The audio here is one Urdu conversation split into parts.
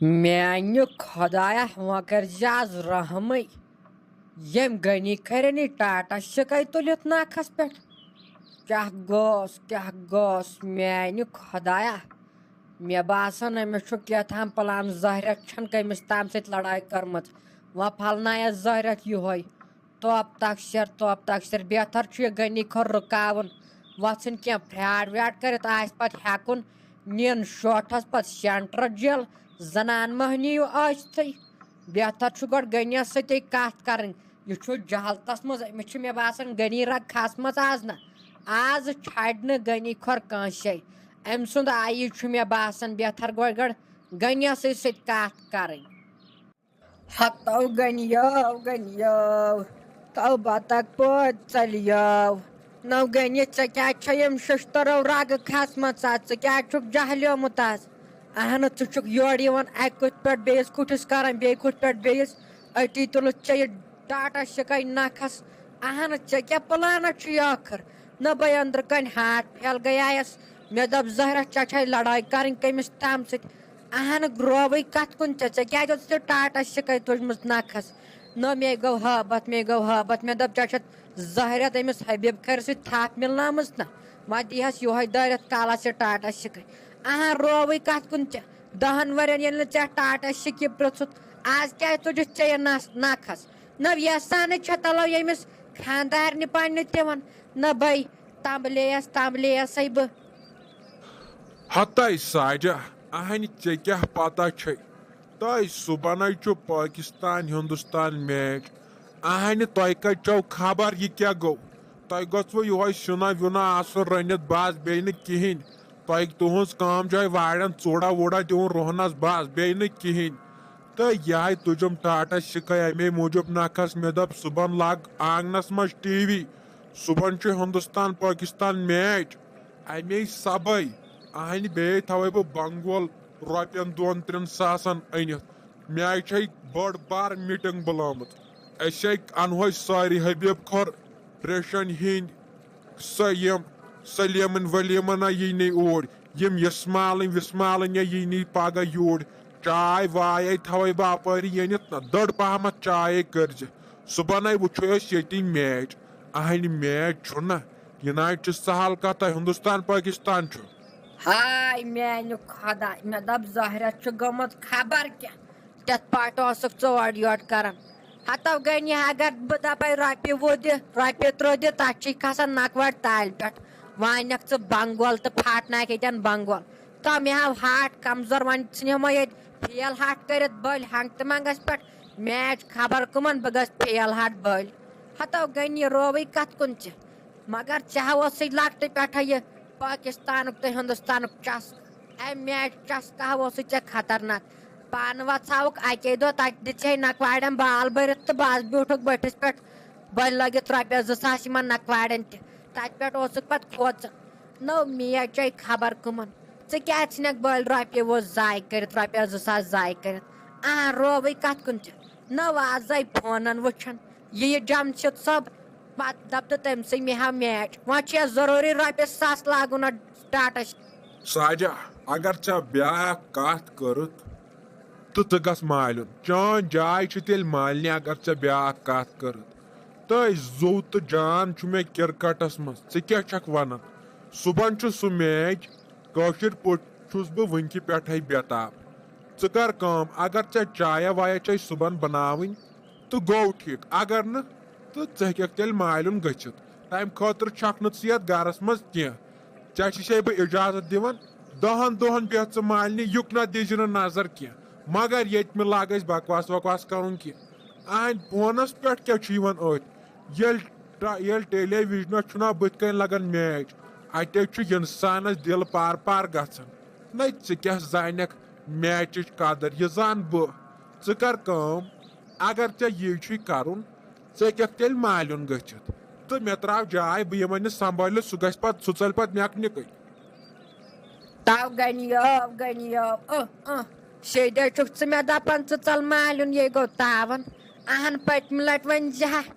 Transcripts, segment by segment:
میانہِ خۄدایا وۄنۍ کٔرزِ آز رحمٕے ییٚمۍ غنی کھرٮ۪ن یہِ ٹاٹا شِکاے تُلِتھ ناکھس پٮ۪ٹھ کیٛاہ گوس میانہِ خۄدایا مےٚ باسان أمِس چھُ کیٛاتھام پٕلان زہرٮ۪تھ چھَنہٕ کٔمِس تام سۭتۍ لڑٲے کٔرمٕژ وۄنۍ پھلنایس زہرٮ۪تھ یِہوے توپ تَکشر بہتر چھُ یہِ غنی کھۄر رُکاوُن وۄژھٕنۍ کینٛہہ فرٛاڈ ویڈ کٔرِتھ آسہِ پتہٕ ہٮ۪کُن نِن شوٹھس پتہٕ سینٹر جیل زنان مٔہنی ٲسۍتھٕے بہتر چھُ گۄڈٕ غنیَس سۭتی کتھ کرٕنۍ یہِ چھُ جہالتس منٛز أمِس چھِ مےٚ باسان غنی رگ کھسمٕژ آز نہ آز چھڑِ نہٕ غنی کھۄر کٲنٛسے أمۍ سُنٛد آیی چھُ مےٚ باسان بہتر گۄڈٕ غنیَسٕے سۭتۍ کتھ کرٕنۍ ہتو غنیو تو بطخ پٲٹھۍ ژَلیو نو غنی ژےٚ کیٛاہ چھے یِم شِشتٕرو رگہٕ کھسمژٕ ژٕ کیٛاہ چھُکھ جہلیومُت آز اہنہٕ ژٕ چھُکھ یورٕ یِوان اکہِ کُٹھ پٮ۪ٹھ بیٚیِس کُٹھِس کران بیٚیہِ کُٹھ پٮ۪ٹھ بیٚیِس أتی تُلُتھ ژےٚ یہِ ٹاٹا شِکاے نکھس اہنہٕ ژےٚ کیٛاہ پٕلانا چھُے ٲخر نہ بہٕ أنٛدرٕ کَنۍ ہاٹ پھیل گٔیایس مےٚ دوٚپ زہرا ژےٚ چھے لڑٲے کرٕنۍ کٔمِس تام سۭتۍ اہنہٕ گرووٕے کتھ کُن ژےٚ کیٛازِ ٲسۍ ژےٚ ٹاٹا شِکاے تُجمٕژ نکھس نہ مے گوٚو ہٲبت مےٚ دوٚپ ژےٚ چھَتھ زہرٮ۪ت أمِس حبیٖب کھرِ سۭتۍ تھپھ مِلنٲمٕژ نہ وۄنۍ دیٖہَس یِہوے دٲرِتھ کالس یہِ ٹاٹا شِکاے رووٕے کتھ کُن ژےٚ 10 ؤرین ییٚلہِ نہٕ ژےٚ ٹاٹا شِکی پرٛژھُتھ آز کیٛازِ تُجِتھ ژےٚ یہِ نکھس نہ یژھانٕے چھےٚ تلو ییٚمِس خاندارنہِ پننہِ دِوان نہ بے تمبلیسے بہٕ ہتاے ساجا اہنہِ ژےٚ کیٛاہ پتہ چھے تۄہہِ صبحنٕے چھُ پٲکِستان ہندوستان میچ اہنہِ تۄہہِ کتہِ چھو خبر یہِ کیٛاہ گوٚو تۄہہِ گوٚژھوٕ یِہوے سِیُنا وِیُنا آسُن رٔنِتھ بس بیٚیہِ نہٕ کِہینۍ تُہنٛز کٲم چھے وارٮ۪ن ژوٗڑا ووٗڑا دِوُن روہنس بس بیٚیہِ نہٕ کِہینۍ تہٕ یِہے تُجُم ٹاٹا شِکاے امے موٗجوٗب نکھس مےٚ دوٚپ صبحن لاگ آنگنس منٛز ٹی وی صبحن چھُ ہندوستان پٲکِستان میچ امے سبے اہنہِ بیٚیہِ تھاوے بہٕ بنگول رۄپین 2-3 ساسن أنِتھ مےٚ چھے بٔڑ بار میٖٹنگ بُلٲمٕژ أسے انہوے سٲری حبیٖب کھۄر ریشن ہِنٛدۍ سلیمن ولیمن یی نہٕ اوٗرۍ یِم یسمالٕنۍ وسمالٕنۍ یی نہٕ پگہہ یوٗرۍ چاے وایے تھاوے بہٕ اپٲری أنِتھ نہ دٔڑ پہمتھ چاے کٔرزِ صبحنٕے وٕچھو أسۍ ییٚتی میچ اہنہِ میچ چھُنہ یہِ نہ چھُ سہل کتھ ہندوستان پٲکِستان چھُ ہاے میانہِ خۄدا مےٚ دوٚپ زہرٮ۪تھ چھُ گوٚمُت خبر کیٛاہ تِتھ پٲٹھۍ اوسُکھ ژٕ اورٕ یورٕ کران ہتو غنی اگر بہٕ دپے رۄپیہِ 20 دِ رۄپیہِ 30 دِ تتھ چھِ کھسان نکوڑ تالہِ پٮ۪ٹھ وۄنۍ انکھ ژٕ بنگول تہٕ پھاٹناکھ ییٚتٮ۪ن بنگول تو مےٚ ہاو ہاٹ کمزور وۄنۍ ژھٕنِم ییٚتہِ فیل ہٹ کٔرِتھ بٔلۍ ہنگتہٕ منگس پٮ۪ٹھ میچ خبر کٕمن بہٕ گژھٕ فیل ہٹ بٔلۍ ہتو غنی رووٕے کتھ کُن ژےٚ مگر ژےٚ اوسٕے لۄکٹہِ پٮ۪ٹھے یہِ پٲکِستانُک تہٕ ہندوستانُک چسکہٕ امہِ میچ چسکہٕ اوسُے ژےٚ خطرناک پانہٕ وژھاوُکھ اکے دۄہ تتہِ دِژے نکواڑٮ۪ن بال بٔرِتھ تہٕ بس بیوٗٹھُکھ بٔٹھِس پٮ۪ٹھ بٔلۍ لٲگِتھ رۄپیس 2 ساس یِمن نکواڑٮ۪ن تہِ تتہِ پٮ۪ٹھ اوسُکھ پتہٕ کھوژٕ نو میچے خبر کٕمن ژٕ کیٛازِ ژھٕنکھ بٔلۍ رۄپیہِ 20 ضایہِ کٔرِتھ رۄپیس 2 ساس ضایہِ کٔرِتھ رووٕے کتھ کُن ژےٚ نو آزے فونن وٕچھان یہِ جمشید صٲب پتہٕ دپتہٕ تٔمسٕے مےٚ ہاو میچ وۄنۍ چھُ ضروٗری رۄپیس 1,000 لاگُن ٹاٹا ساجا اگر ژےٚ بیٛاکھ کتھ کٔرٕتھ تہٕ ژٕ گژھ مالیُن چٲنۍ جاے چھِ تیٚلہِ مالنہِ اگر ژےٚ بیٛاکھ کتھ کٔرٕتھ تہٕ زوٗ تہٕ جان چھُ مےٚ کرکٹس منٛز ژٕ کیٛاہ چھکھ ونان صبحن چھُ سُہ میچ کٲشِر پٲٹھۍ چھُس بہٕ وٕنکہِ پٮ۪ٹھے بےتاب ژٕ کر کٲم اگر ژےٚ چایا وایا چھے صبحن بناوٕنۍ تہٕ گوٚو ٹھیٖک اگر نہٕ تہٕ ژٕ ہیٚککھ تیٚلہِ مالیُن گٔژھِتھ تمہِ خٲطرٕ چھکھ نہٕ ژٕ یتھ گرس منٛز کینٛہہ ژےٚ چھے بہٕ اجازت دِوان 10 دۄہن بیٚہہ ژٕ مالنہِ یُکنہ دِزِ نہٕ نظر کینٛہہ مگر ییٚتہِ مہ لاگ أسۍ بکواس وکواس کرُن کینٛہہ اہنٛدِ فونس پٮ۪ٹھ کیٛاہ چھُ یِوان أتھۍ ییٚلہِ ٹیلی وِجنس چھُنہ بٕتھِ کَنۍ لگان میچ اتے چھُ انسانس دِل پار گژھان نہ ژٕ کیٛاہ زانکھ میچٕچ قدر یہِ زان بہٕ ژٕ کر کٲم اگر ژےٚ یی چھُے کرُن ژٕ ہیٚککھ تیٚلہِ مالیُن گٔژھِتھ تہٕ مےٚ تراو جاے بہٕ یِمن نہٕ سمبٲلِتھ سُہ ژَلہِ پتہٕ میکنِکٕے تو غنیو شیٚدے چھُکھ ژٕ مےٚ دپان ژٕ ژل مالیُن یے گوٚو تاون اہن پٔتمہِ لٹہِ وۄنۍ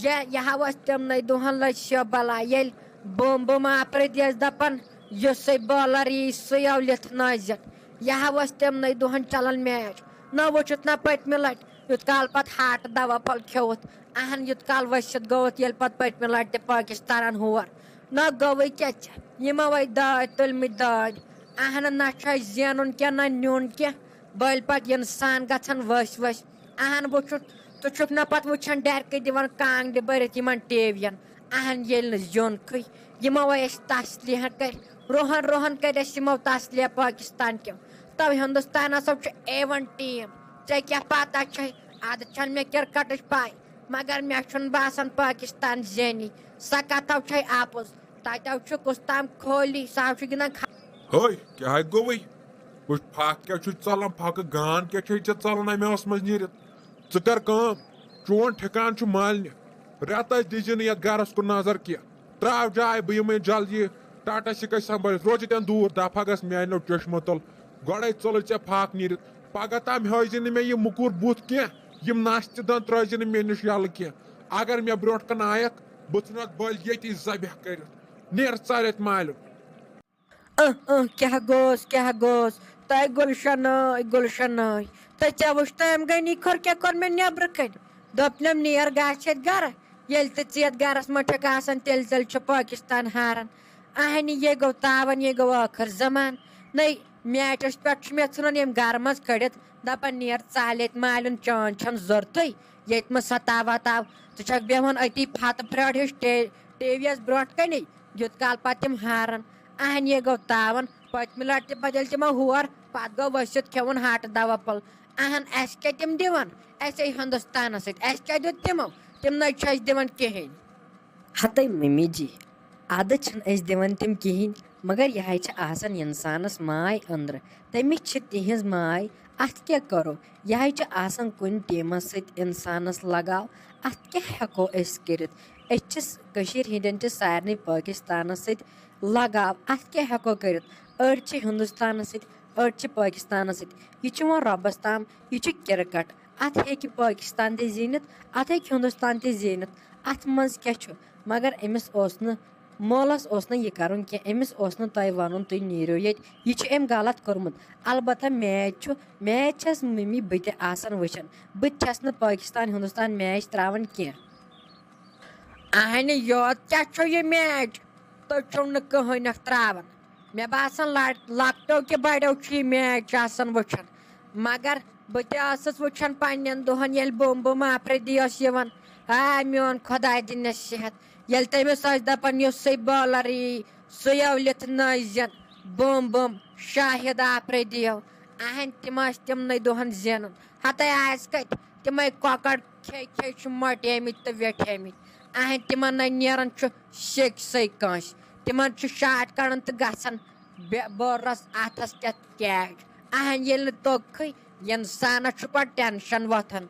یہِ ہاو ٲسۍ تِمنٕے دۄہن لٔج شےٚ بلا ییٚلہِ بُم آپرٕتۍ ٲسۍ دپان یُسے بالر یی سُے اولِتھ نٲزِتھ یہ تمن دہن چلان میچ نہ وچھت نہ پتمہ لٹ یوت کال پتہ ہاٹ دوا پھل کھیوت اہن یوت کال ؤسِتھ گوت ییٚلہِ پتہٕ پتمہ لٹہِ تہِ پاکستانن ہور نہ گوٚوٕے کیٛاہ یِموے دٲدۍ تُلمٕتۍ دٲدۍ اہن نہ چھُ اَسہِ زینُن کینٛہہ نہ نیُن کینٛہہ بٔلۍ پتہٕ اِنسان گژھان ؤسۍ ؤسۍ اہن وٕچھُتھ ژٕ چھُکھ نہ پتہٕ وٕچھان ڈرکہٕ دِوان کانٛگڑِ بٔرِتھ یِمن ٹی وین اہن ییٚلہِ نہٕ زیُن کھٕے یِموے اَسہِ تسلیہ کٔرۍ روہن روہن کٔرۍ اَسہِ یِمو تسلیہ پاکستان کیو تو ہندوستان ہسا چھُ A1 ٹیٖم ژےٚ کیٛاہ پتہ چھے ادٕ چھنہٕ مےٚ کرکٹٕچ پاے مگر مےٚ چھُنہٕ باسان پاکستان زینی سۄ کتھو چھے اپُز تتیو چھُ کُستام کھولی سُہ چھُ گِنٛدان ہاے کیٛاہ گوٚوٕے وٕچھ پھکھ کیٛاہ چھُ ژلان پھکہٕ گان کیٛاہ چھے ژےٚ ژلان امہِ ٲس منٛز نیٖرِتھ ژٕ کر کٲم چون ٹھِکان چھُ مالنہِ رٮ۪تس دِزِ نہٕ یتھ گرس کُن نظر کینٛہہ تراو جاے بہٕ یِمے جلدی ٹاٹا سِکے سنبٲلِتھ روزِ تٮ۪ن دوٗر دفا گژھ میانیو چشمو تل گۄڈے ژوٚلُے ژےٚ پھکھ نیٖرِتھ پگہہ تام ہٲیزِ نہٕ مےٚ یہِ مُکُر بُتھ کینٛہہ یِم نستہِ دند ترٲیزِ نہٕ مےٚ نِش یلہٕ کینٛہہ اگر مےٚ برونٛٹھ کن آیکھ بہٕ ژھٕنتھ بٔلۍ ییٚتی ذبح کٔرِتھ نیر ژارٮ۪تھ مالیُن کیٛاہ گوس تۄہہِ گُلشن تہٕ ژےٚ وٕچھ تٔمۍ گٔنی کھۄر کیٛاہ کوٚر مےٚ نیبرٕ کَنۍ دوٚپنم نیر گژھ ییٚتہِ گرٕ ییٚلہِ تہِ ژٕ یتھ گرس منٛز چھکھ آسان تیٚلہِ چھُ پاکستان ہاران اہنہِ یے گوٚو تاون یے گوٚو ٲخر زمان نٔے میچس پٮ۪ٹھ چھُ مےٚ ژھٕنان ییٚمہِ گرٕ منٛز کٔڑِتھ دپان نیر ژالہِ ییٚتہِ مالیُن چٲنۍ چھنہٕ ضوٚرتھٕے ییٚتہِ منٛز ستاو وتاو ژٕ چھکھ بیٚہوان أتی فتہٕ پھرٛٲڑ ہِش ٹی وی یس برونٛٹھ کنے یوت کال پتہٕ تِم ہاران اہن یے گوٚو تاون پٔتمہِ لٹہِ تہِ پتہٕ ییٚلہِ تِمو ہور پتہٕ گوٚو ؤسِتھ کھیوُن ہاٹہٕ دوا پھوٚل اہن اَسہِ کیٛاہ تِم دِوان اَسے ہندوستانس سۭتۍ اَسہِ کیٛاہ دیُت تِمو تِم نَے چھِ اَسہِ دِوان کِہیٖنۍ ہتٕے ممی جی ادٕ چھِنہٕ أسۍ دِوان تِم کِہیٖنۍ مگر یِہے چھِ آسان انسانس ماے أنٛدرٕ تٔمِس چھِ تِہنٛز ماے اتھ کیٛاہ کرو یِہے چھِ آسان کُنہِ ٹیٖمس سۭتۍ انسانس لگاو اتھ کیٛاہ ہٮ۪کو أسۍ کٔرِتھ أسۍ چھِ کٔشیٖر ہِنٛدٮ۪ن چھِ سارنٕے پٲکستانس سۭتۍ لگاو اتھ کیٛاہ ہٮ۪کو کٔرِتھ أڑۍ چھِ ہندوستانس سۭتۍ أڑۍ چھِ پٲکستانس سۭتۍ یہِ چھُ وۄنۍ رۄبس تام یہِ چھُ کرکٹ اتھ ہیٚکہِ پٲکستان تہِ زیٖنِتھ اتھ ہیٚکہِ ہندوستان تہِ زیٖنِتھ اتھ منٛز کیٛاہ چھُ مگر أمِس اوس نہٕ مولس اوس نہٕ یہِ کرُن کینٛہہ أمِس اوس نہٕ تۄہہِ ونُن تُہۍ نیٖرِو ییٚتہِ یہِ چھُ أمۍ غلط کوٚرمُت البتہ میچ چھس ممی بہٕ تہِ آسان وٕچھان بہٕ تہِ چھس نہٕ پٲکستان ہندوستان میچ تراوان کینٛہہ اہنہِ یوت کیٛاہ چھُ یہِ میچ تُہۍ چھِو نہٕ کٕہٕنۍ اکھ تراوان مےٚ باسان لۄکٹیو کہِ بڑیو چھُ یہِ میچ آسان وٕچھان مگر بہٕ تہِ ٲسٕس وٕچھان پننٮ۪ن دۄہن ییٚلہِ بُم آفریدی ٲس یِوان میون خۄداے دِنٮ۪س صحت ییٚلہِ تٔمِس ٲسۍ دپان یُسٕے بالر یی سُے یولِتھ نٲزٮ۪ن بُم شاہد آفریدیو اہن تِم ٲسۍ تِمنٕے دۄہن زینان ہتَے آسہِ کتہِ تِمے کۄکر کھے چھِ مۄٹیمٕتۍ تہٕ ویٹھیمٕتۍ اہن تِمن نَے نیران چھُ شیٚکۍ کٲنٛسہِ تِمن چھُ شاٹ کڑان تہٕ گژھان بورس اتھس کٮ۪تھ کیچ اہن ییٚلہِ نہٕ توٚگکھٕے انسانس چھُ پتہٕ ٹٮ۪نشن وۄتھان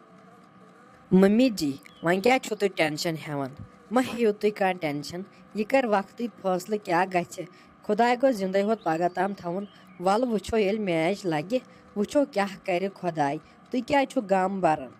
ممی جی وۄنۍ کیٛاہ چھُو تُہۍ ٹٮ۪نشن ہٮ۪وان مہ ہیٚیِو تُہۍ کانٛہہ ٹٮ۪نشن یہِ کرِ وقتٕے فٲصلہٕ کیٛاہ گژھِ خۄداے گوٚو زِندَے ہوت پگہہ تام تھاوُن وَلہٕ وٕچھو ییٚلہِ میچ لگہِ وٕچھو کیٛاہ کرِ خۄداے تُہۍ کیٛازِ چھُو غم بران